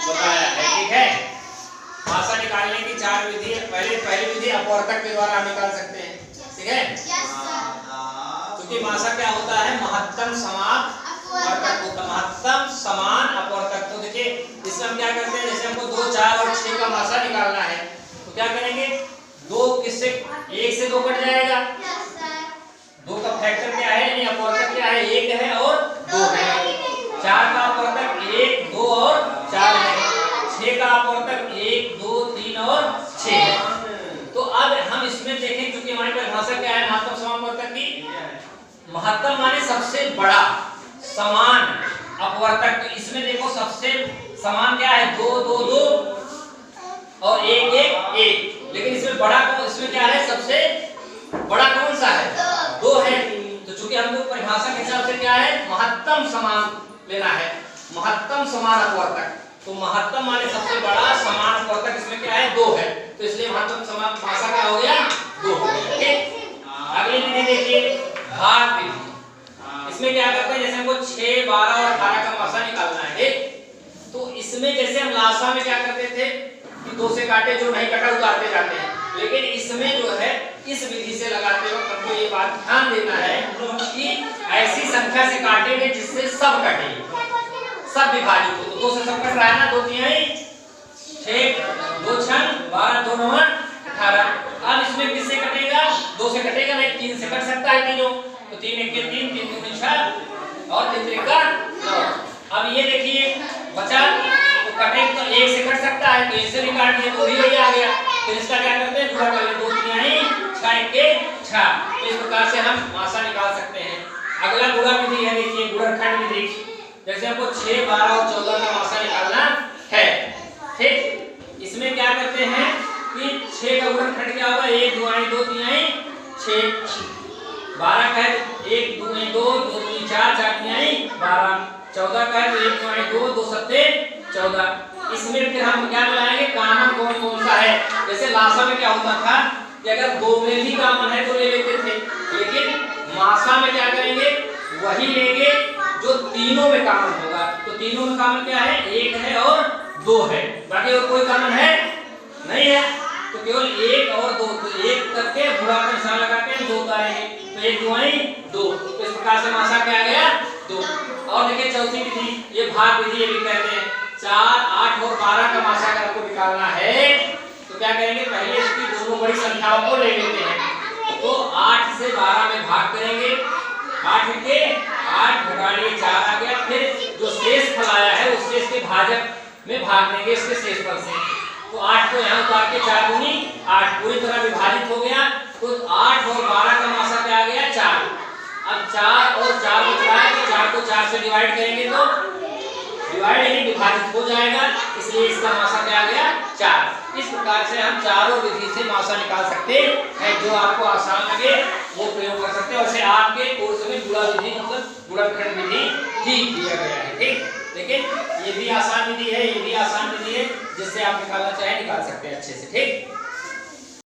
बताया है। ठीक है, मासा निकालने की 4 विधि। पहली विधि अपवर्तक के द्वारा हम निकाल सकते हैं। ठीक है, क्योंकि मासा क्या होता है, महत्तम समान अपवर्तक होता है। महत्तम समान अपवर्तक। तो देखिए इसमें हम क्या करते हैं, जैसे हमको 2, 4 और 6 का मासा निकालना है तो क्या करेंगे, 2 किससे 1 से 2 कट जाएगा। 2 का फैक्टर क्या है, यानी अपवर्तक क्या है, 1 है और 2 है। 4 का अपवर्तक 1, 2 और 4 है। 6 का अपवर्तक 1, 2, 3 और 6 है। तो अब हम इसमें देखें, क्योंकि हमारी परिभाषा क्या है महत्तम समान अपवर्तक की, महत्तम माने सबसे बड़ा समान अपवर्तक। तो इसमें देखो सबसे समान क्या है, 2, 2, 2 और 1, 1, 1। लेकिन इसमें बड़ा कौन, इसमें क्या है, सबसे बड़ा कौन सा है, 2 है। तो चूंकि हमको परिभाषा के हिसाब से क्या है, महत्तम समान लेना है, महत्तम समान अपवर्तक। तो महत्तम माने सबसे बड़ा समान अपवर्तक, इसमें क्या है, 2 है। तो इसलिए महत्तम समान मासा क्या हो गया, 2 हो गया। ठीक, अगली विधि देखिए, भाग विधि। इसमें क्या करते हैं, जैसे हमको 6, 12 और 18 का मासा निकालना है। तो इसमें जैसे हम लासा में क्या करते थे कि 2 से काटे, जो नहीं कटा उतारते जाते हैं। लेकिन इसमें जो है, इस विधि से लगाते वक्त हमको ये बात ध्यान देना है कि ऐसी संख्या से काटेंगे जिससे सब कटे, सब विभाजित हो। तो 2 से सब कट रहा है ना, 2 तिहाई 6, 2 छन 12, 2 9 18। अब इसमें किससे कटेगा, 2 से कटेगा नहीं, 3 से कट सकता है तीनों। तो 3 1 के 3, 3 2 6 और 3 3 का 9। अब ये देखिए बचा, तो कटे तो 1 से कट सकता है, तो 1 से भी काट दिया तो वही आ गया। फिर इसका क्या करते हैं, गुणा कर ले, 2 तिहाई 6 1 के 6। तो इस प्रकार से हम मासा निकाल सकते हैं। अगला गुणा विधि है, देखिए गुणनखंड विधि। जैसे हमको 6, 12 और 14 का मासा निकालना है। ठीक, इसमें क्या करते हैं कि 6 का गुणनखंड क्या होगा, 1 2 2 तिहाई 6। 12 का है 1 2 2 2 3 4 4 तिहाई 12। 14 का है 1 2 2 7 14। इसमें फिर हम क्या बनाएंगे, कॉमन कौन कौन सा है। जैसे लासा में क्या होता था कि अगर 2 में भी कॉमन है तो ले लेते थे, लेकिन मासा में क्या करेंगे, वही लेंगे जो तीनों में कॉमन होगा। तो तीनों में कॉमन क्या है, 1 है और 2 है, बाकी और कोई कॉमन है नहीं है। तो केवल 1 और 2, तो 1 करके बुरा का निशान लगा के 2 उतारेंगे, तो 1 2 2। तो इस प्रकार से मासा क्या आ गया, 2। और देखिए चौथी विधि, ये भाग विधि ये भी कहते हैं। 4, 8 और 12 का मासा अगर आपको निकालना है तो क्या करेंगे, पहले इसकी दोनों बड़ी संख्याओं को ले लेते हैं। तो 8 से 12 में भाग करेंगे, 8 के 8 घटाड़िए 4 आ गया। फिर जो शेष फल आया है उस शेष के भाजक में भाग देंगे इसके शेष फल से। तो 8 को यहाँ उतार के 4 दूनी 8 पूरी तरह विभाजित हो गया। तो 8 और 12 का मासा क्या आ गया, 4। अब 4 और 4 बच रहा है, तो 4 को 4 से डिवाइड करेंगे तो डिवाइड नहीं विभाजित हो जाएगा, इसलिए इसका मासा क्या आ गया, 4। इस प्रकार से हम चारों विधि से मासा निकाल सकते हैं। जो आपको आसान लगे वो प्रयोग कर सकते हैं। वैसे आपके कोर्स में गुणा विधि मतलब गुणनखंड विधि ही दिया गया है। ठीक, लेकिन ये भी आसान विधि है, ये भी आसान विधि है, जिससे आप निकालना चाहे निकाल सकते हैं अच्छे से। ठीक।